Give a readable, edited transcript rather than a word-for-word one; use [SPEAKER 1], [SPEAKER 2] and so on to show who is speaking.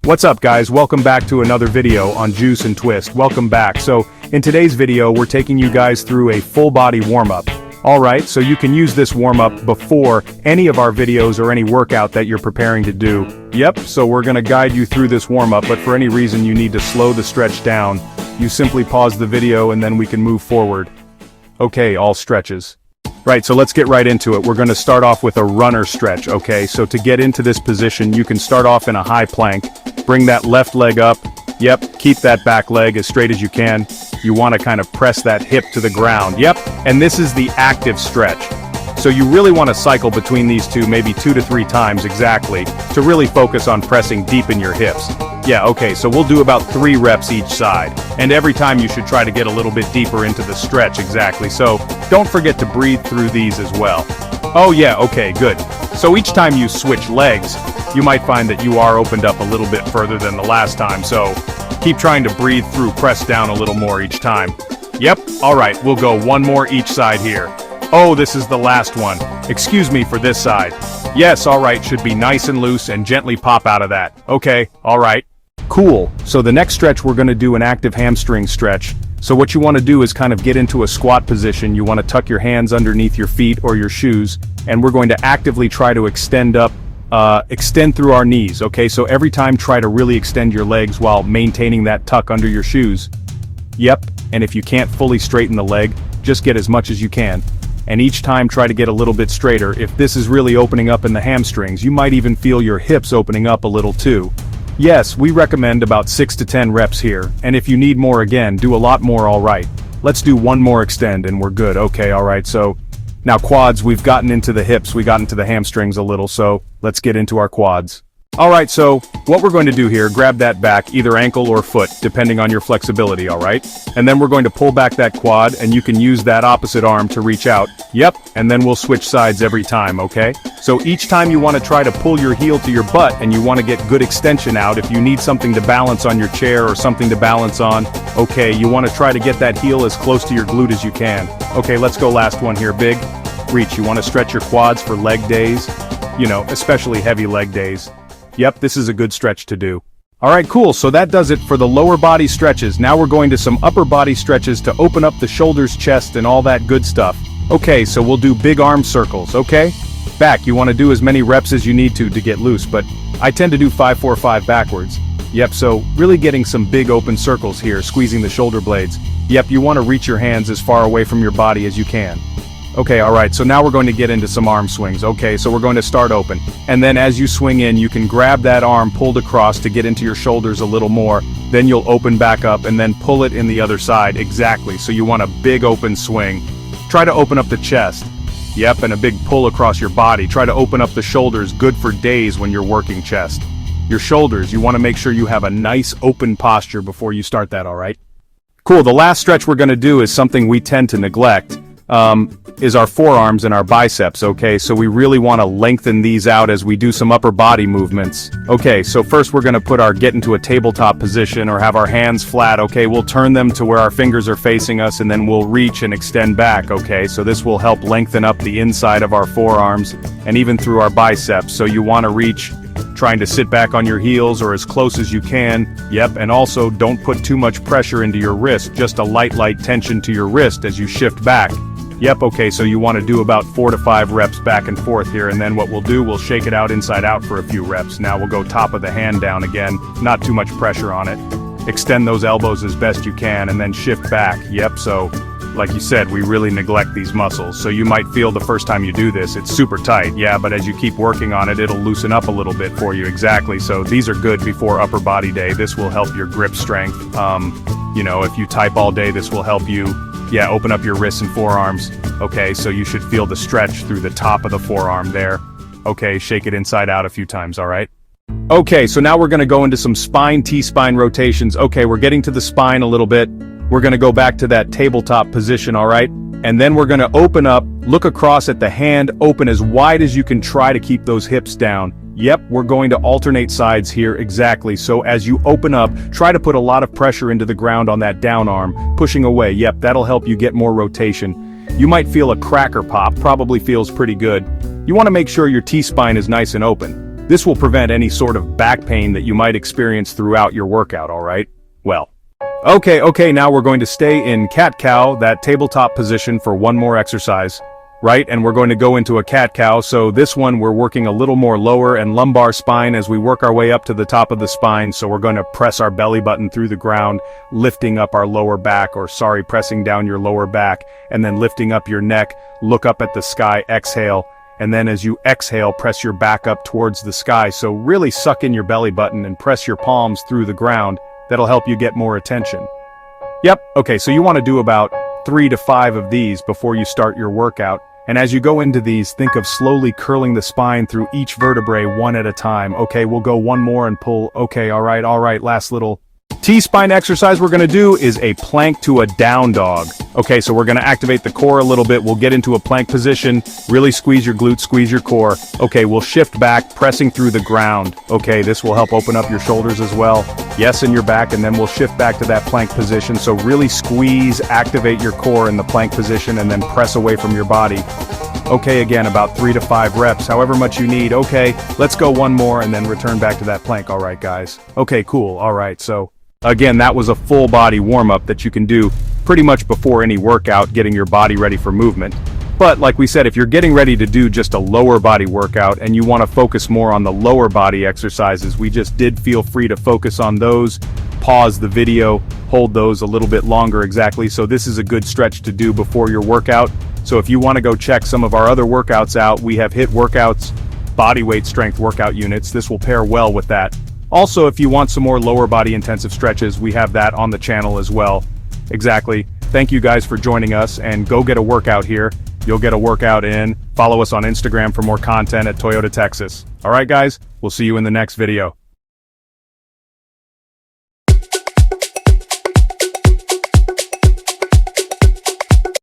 [SPEAKER 1] What's up guys, welcome back to another video on Juice and Twist. Welcome back. So in today's video we're taking you guys through a full body warm-up. Alright, so you can use this warm-up before any of our videos or any workout that you're preparing to do. Yep, so we're gonna guide you through this warm-up, but for any reason you need to slow the stretch down, you simply pause the video and then we can move forward. Okay, all stretches. Right, so let's get right into it. We're going to start off with a runner stretch, okay? So to get into this position, you can start off in a high plank. Bring that left leg up. Yep, keep that back leg as straight as you can. You want to kind of press that hip to the ground. Yep, and this is the active stretch. So you really want to cycle between these two, maybe 2 to 3 times exactly, to really focus on pressing deep in your hips. Yeah, okay, so we'll do about 3 reps each side. And every time you should try to get a little bit deeper into the stretch exactly, so don't forget to breathe through these as well. Oh yeah, okay, good. So each time you switch legs, you might find that you are opened up a little bit further than the last time, so keep trying to breathe through, press down a little more each time. Yep, alright, we'll go 1 more each side here. Oh, this is the last one. Excuse me for this side. Yes, alright, should be nice and loose and gently pop out of that. Okay, alright. Cool, so the next stretch we're going to do an active hamstring stretch. So what you want to do is kind of get into a squat position. You want to tuck your hands underneath your feet or your shoes, and we're going to actively try to extend through our knees, okay? So every time try to really extend your legs while maintaining that tuck under your shoes. Yep, and if you can't fully straighten the leg, just get as much as you can. And each time try to get a little bit straighter. If this is really opening up in the hamstrings, you might even feel your hips opening up a little too. Yes, we recommend about 6 to 10 reps here, and if you need more again, do a lot more. Alright, let's do 1 more extend and we're good. Okay, alright, so now quads, we've gotten into the hips, we got into the hamstrings a little, so let's get into our quads. Alright, so what we're going to do here, grab that back, either ankle or foot, depending on your flexibility, alright? And then we're going to pull back that quad, and you can use that opposite arm to reach out. Yep, and then we'll switch sides every time, okay? So each time you want to try to pull your heel to your butt, and you want to get good extension out. If you need something to balance on your chair or something to balance on, okay, you want to try to get that heel as close to your glute as you can. Okay, let's go last one here, big. Reach, you want to stretch your quads for leg days, you know, especially heavy leg days. Yep, this is a good stretch to do. Alright, cool, so that does it for the lower body stretches. Now we're going to some upper body stretches to open up the shoulders, chest, and all that good stuff. Okay, so we'll do big arm circles, okay? Back, you want to do as many reps as you need to get loose, but I tend to do 5-4-5 backwards. Yep, so really getting some big open circles here, squeezing the shoulder blades. Yep, you want to reach your hands as far away from your body as you can. Okay, alright, so now we're going to get into some arm swings. Okay, so we're going to start open. And then as you swing in, you can grab that arm pulled across to get into your shoulders a little more. Then you'll open back up and then pull it in the other side. Exactly, so you want a big open swing. Try to open up the chest. Yep, and a big pull across your body. Try to open up the shoulders, good for days when you're working chest. Your shoulders, you want to make sure you have a nice open posture before you start that, alright? Cool, the last stretch we're going to do is something we tend to neglect. Is our forearms and our biceps, okay? So we really want to lengthen these out as we do some upper body movements. Okay, so first we're going to get into a tabletop position or have our hands flat, okay? We'll turn them to where our fingers are facing us and then we'll reach and extend back, okay? So this will help lengthen up the inside of our forearms and even through our biceps. So you want to reach, trying to sit back on your heels or as close as you can. Yep, and also don't put too much pressure into your wrist, just a light tension to your wrist as you shift back. Yep, okay, so you want to do about 4 to 5 reps back and forth here, and then what we'll do, we'll shake it out inside out for a few reps. Now we'll go top of the hand down again, not too much pressure on it. Extend those elbows as best you can, and then shift back. Yep, so, like you said, we really neglect these muscles, so you might feel the first time you do this, it's super tight, yeah, but as you keep working on it, it'll loosen up a little bit for you, exactly, so these are good before upper body day. This will help your grip strength. You know, if you type all day, this will help you. Yeah, open up your wrists and forearms. Okay, so you should feel the stretch through the top of the forearm there. Okay, shake it inside out a few times, alright? Okay, so now we're going to go into some spine T-spine rotations. Okay, we're getting to the spine a little bit. We're going to go back to that tabletop position, alright? And then we're going to open up, look across at the hand, open as wide as you can, try to keep those hips down. Yep, we're going to alternate sides here, exactly. So as you open up, try to put a lot of pressure into the ground on that down arm, pushing away. Yep, that'll help you get more rotation. You might feel a cracker pop, probably feels pretty good. You want to make sure your T-spine is nice and open. This will prevent any sort of back pain that you might experience throughout your workout, alright? Well. Okay, now we're going to stay in cat-cow, that tabletop position for one more exercise. Right, and we're going to go into a cat-cow, so this one we're working a little more lower and lumbar spine as we work our way up to the top of the spine, so we're going to press our belly button through the ground, lifting up our lower back, pressing down your lower back, and then lifting up your neck, look up at the sky, exhale, and then as you exhale, press your back up towards the sky, so really suck in your belly button and press your palms through the ground. That'll help you get more attention. Yep, okay, so you want to do about 3 to 5 of these before you start your workout. And as you go into these, think of slowly curling the spine through each vertebrae one at a time. Okay, we'll go one more and pull. Okay, all right, last little T-spine exercise we're going to do is a plank to a down dog. Okay, so we're going to activate the core a little bit. We'll get into a plank position, really squeeze your glutes, squeeze your core. Okay, we'll shift back, pressing through the ground. Okay, this will help open up your shoulders as well. Yes, in your back, and then we'll shift back to that plank position. So really squeeze, activate your core in the plank position, and then press away from your body. Okay, again, about 3 to 5 reps, however much you need. Okay, let's go one more and then return back to that plank. All right, guys. Okay, cool. All right, so again, that was a full body warm-up that you can do pretty much before any workout, getting your body ready for movement. But like we said, if you're getting ready to do just a lower body workout and you want to focus more on the lower body exercises we just did, feel free to focus on those. Pause the video, hold those a little bit longer exactly. So this is a good stretch to do before your workout. So if you want to go check some of our other workouts out, we have HIIT workouts, body weight strength workout units. This will pair well with that. Also, if you want some more lower body intensive stretches, we have that on the channel as well. Exactly. Thank you guys for joining us, and go get a workout here. You'll get a workout in. Follow us on Instagram for more content at Toyota Texas. All right, guys, we'll see you in the next video.